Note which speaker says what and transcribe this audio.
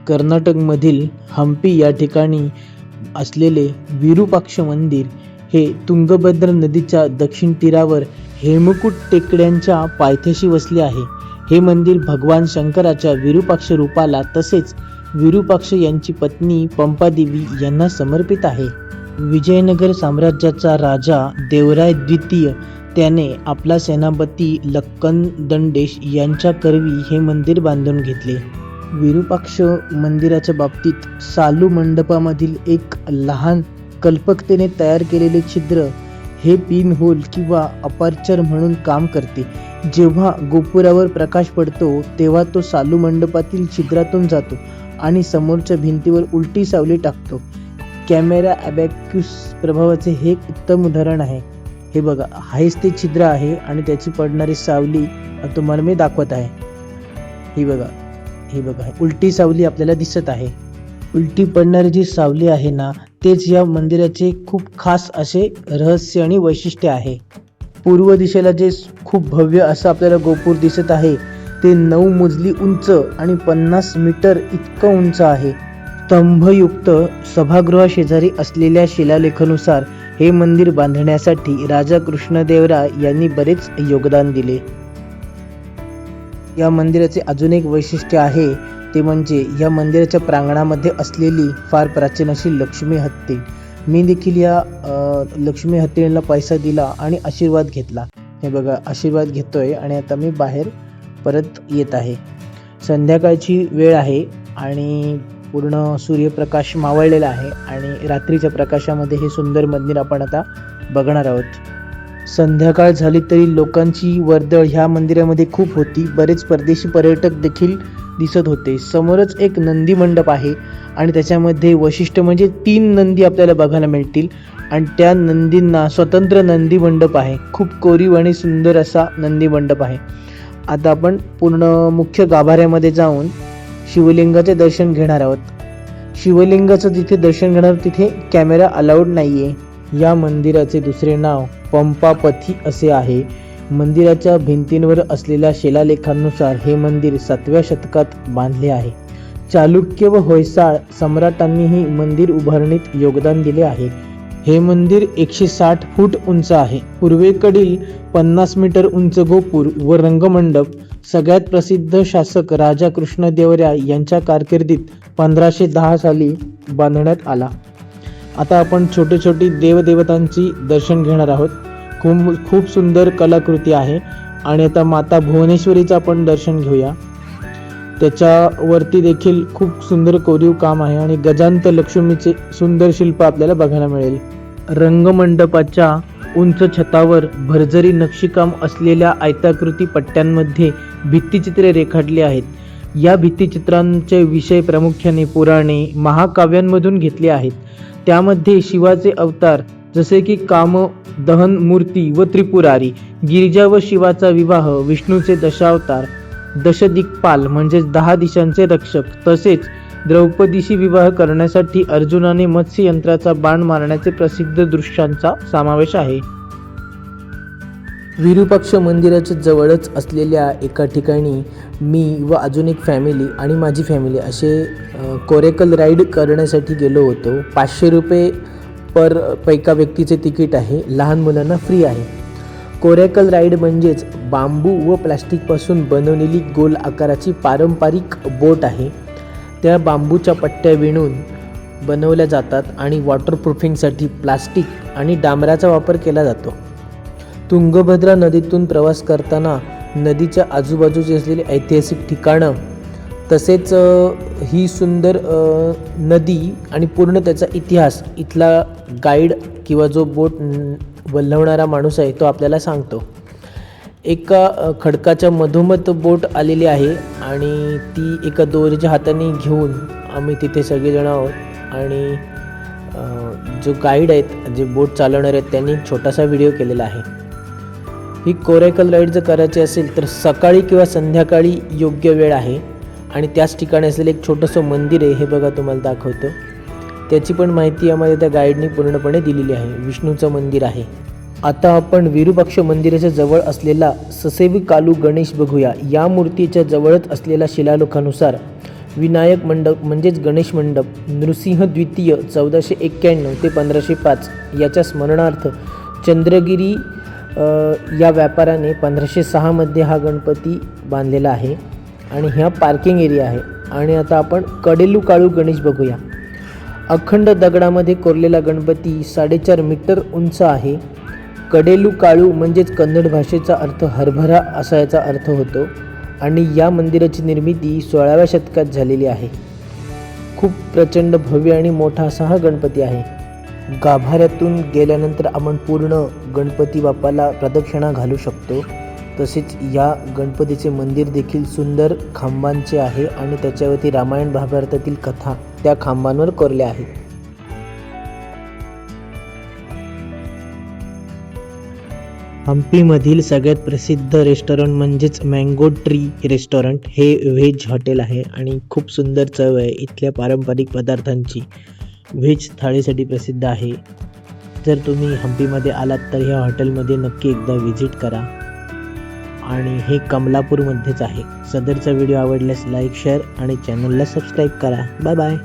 Speaker 1: कर्नाटकमधील हंपी या ठिकाणी असलेले विरूपाक्ष मंदिर हे तुंगभद्रा नदीच्या दक्षिण तीरावर हेमकूट टेकड्यांच्या पायथ्याशी वसले आहे. हे मंदिर भगवान शंकराच्या विरूपाक्ष रूपाला तसेच विरूपाक्ष यांची पत्नी पंपादेवी यांना समर्पित आहे. विजयनगर साम्राज्याचा राजा देवराय द्वितीय त्याने आपला सेनापती लक्कन दंडेश यांच्या करवी हे मंदिर बांधून घेतले. विरूपाक्ष मंदिराच्या बाबतीत सालू मंडपामधील एक लहान कल्पकतेने तयार केलेले छिद्र हे पिन होल किंवा अपर्चर म्हणून काम करते. जेव्हा गोपुरावर प्रकाश पडतो तेव्हा तो सालू मंडपातील छिद्रातून जातो आणि समोरच्या भिंतीवर उलटी सावली टाकतो. कॅमेरा ॲबॅक्यूस प्रभावाचे हे एक उत्तम उदाहरण आहे. हे बघा, हेच ते छिद्र आहे आणि त्याची पडणारी सावली तुम्हाला मी दाखवत आहे. ही बघा उलटी सावली आपल्याला दिसत आहे. उलटी पडणारी जी सावली आहे ना, तेच या मंदिराचे खूप खास असे रहस्य आणि वैशिष्ट्य आहे. पूर्व दिशेला जे खूप भव्य असं आपल्याला गोपूर दिसत आहे ते 9 मजली उंच आणि 50 मीटर इतकं उंच आहे. स्तंभयुक्त सभागृहाशेजारी असलेल्या शिलालेखानुसार हे मंदिर बांधण्यासाठी राजा कृष्णदेवराय यांनी बरेच योगदान दिले. या मंदिराचे अजून एक वैशिष्ट्य आहे ते म्हणजे या मंदिराच्या प्रांगणामध्ये असलेली फार प्राचीन अशी लक्ष्मी हत्ती. मी देखील या लक्ष्मी हत्तीला पैसा दिला आणि आशीर्वाद घेतला. हे बघा, आशीर्वाद घेतोय आणि आता मी बाहेर परत येत आहे. संध्याकाळची वेळ आहे आणि पूर्ण सूर्यप्रकाश मावळलेला आहे आणि रात्रीच्या प्रकाशामध्ये हे सुंदर मंदिर आपण आता बघणार आहोत. संध्याकाळ झाली तरी लोकांची वर्दळ ह्या मंदिरामध्ये खूप होती. बरेच परदेशी पर्यटक देखील दिसत होते. समोरच एक नंदी मंडप आहे आणि त्याच्यामध्ये वैशिष्ट्य म्हणजे 3 नंदी आपल्याला बघायला मिळतील आणि त्या नंदींना स्वतंत्र नंदी मंडप आहे. खूप कोरीव आणि सुंदर असा नंदी मंडप आहे. आता आपण पूर्ण मुख्य गाभाऱ्यामध्ये जाऊन शिवलिंगाचे दर्शन घेणार आहोत. शिवलिंगाचं जिथे दर्शन घेणार तिथे कॅमेरा अलाउड नाहीये. या मंदिराचे दुसरे नाव पंपापथी असे आहे. मंदिराच्या भिंतींवर असलेल्या शिलालेखानुसार हे मंदिर 7व्या शतकात बांधले आहे. चालुक्य व होयसाळ सम्राटांनीही मंदिर उभारणीत योगदान दिले आहे. हे मंदिर 160 फूट उंच आहे. पूर्वेकडील 50 मीटर उंच गोपूर व रंगमंडप सगळ्यात प्रसिद्ध शासक राजा कृष्णदेवराय यांच्या कारकिर्दीत 1510 साली बांधण्यात आला. आता आपण छोटी छोटी देवदेवतांची दर्शन घेणार आहोत. खूप सुंदर कलाकृती आहे आणि आता माता भुवनेश्वरीचं आपण दर्शन घेऊया. त्याच्यावरती देखील खूप सुंदर कोरीव काम आहे आणि गजांत लक्ष्मीचे सुंदर शिल्प आपल्याला बघायला मिळेल. रंगमंडपाच्या उंच छतावर भरजरी नक्षीकाम असलेल्या आयताकृती पट्ट्यांमध्ये भित्तिचित्रे रेखाटली आहेत. या भित्तिचित्रांचे विषय प्रामुख्याने पुराणे, महाकाव्यांमधून घेतले आहेत. त्यामध्ये शिवाचे अवतार जसे की काम, दहन मूर्ती व त्रिपुरारी, गिरिजा व शिवाचा विवाह, विष्णूचे दशावतार, दशदिक्पाल म्हणजे 10 दिशांचे रक्षक, तसेच द्रौपदीशी विवाह करण्यासाठी अर्जुनाने मत्स्य यंत्राचा बाण मारण्याचे प्रसिद्ध दृश्यांचा समावेश आहे. विरूपाक्ष मंदिराच्या जवळच असलेल्या एका ठिकाणी मी व अजून एक फॅमिली आणि माझी फॅमिली असे कोरेकल राईड करण्यासाठी गेलो होतो. 500 रुपये पर एका व्यक्तीचे तिकीट आहे. लहान मुलांना फ्री आहे. कोरेकल राईड म्हणजेच बांबू व प्लास्टिकपासून बनवलेली गोल आकाराची पारंपरिक बोट आहे. त्या बांबूच्या पट्ट्या विणून बनवल्या जातात आणि वॉटरप्रूफिंगसाठी प्लास्टिक आणि डांबराचा वापर केला जातो. तुंगभद्रा नदीतून प्रवास करताना नदीच्या आजूबाजूची असलेली ऐतिहासिक ठिकाणं तसेच ही सुंदर नदी आणि पूर्ण त्याचा इतिहास इथला गाईड किंवा जो बोट वल्हवणारा माणूस आहे तो आपल्याला सांगतो. एका खडकाच्या मधोमध बोट आलेली आहे आणि ती एका दोरीच्या हाताने घेऊन आम्ही तिथे सगळेजण आहोत आणि जो गाईड आहेत, जे बोट चालवणार आहेत, त्यांनी छोटासा व्हिडिओ केलेला आहे. ही कोरेकल राईड जर करायची असेल तर सकाळी किंवा संध्याकाळी योग्य वेळ आहे आणि त्याच ठिकाणी असलेलं एक छोटंसं मंदिर आहे. हे बघा, तुम्हाला दाखवतो. त्याची पण माहिती आम्हाला त्या गाईडनी पूर्णपणे दिलेली आहे. विष्णूचं मंदिर आहे. आता आपण विरूपाक्ष मंदिराच्या जवळ असलेला ससेवी कालू गणेश बघूया. या मूर्तीच्या जवळच असलेल्या शिलालेखानुसार
Speaker 2: विनायक मंडप म्हणजेच गणेश मंडप नृसिंह द्वितीय 1491 ते 1505 याच्या स्मरणार्थ चंद्रगिरी या व्यापाऱ्याने 1506 मध्ये हा गणपती बांधलेला आहे आणि हा पार्किंग एरिया आहे. आणि आता आपण कडेलू काळू गणेश बघूया. अखंड दगडामध्ये कोरलेला गणपती 4.5 मीटर उंच आहे. कडेलू काळू म्हणजेच कन्नड भाषेचा अर्थ हरभरा असा याचा अर्थ होतो आणि या मंदिराची निर्मिती 16व्या शतकात झालेली आहे. खूप प्रचंड भव्य आणि मोठा असा हा गणपती आहे. गाभाऱ्यातून गेल्यानंतर आपण पूर्ण गणपती बाप्पाला प्रदक्षिणा घालू शकतो. तसेच या गणपतीचे मंदिर देखील सुंदर खांबांचे आहे आणि त्याच्यावरती रामायण महाभारतातील कथा त्या खांबांवर कोरल्या आहेत. हम्पीमधील सगळ्यात प्रसिद्ध रेस्टॉरंट म्हणजेच मँगो ट्री रेस्टॉरंट हे व्हेज हॉटेल आहे आणि खूप सुंदर चव आहे. इथल्या पारंपरिक पदार्थांची व्हेज थाळीसाठी प्रसिद्ध आहे. जर तुम्ही हम्पीमध्ये आलात तर ह्या हॉटेलमध्ये नक्की एकदा व्हिजिट करा आणि हे कमलापूरमध्येच आहे. सदरचा व्हिडिओ आवडल्यास लाईक, शेअर आणि चॅनलला सबस्क्राईब करा. Bye bye.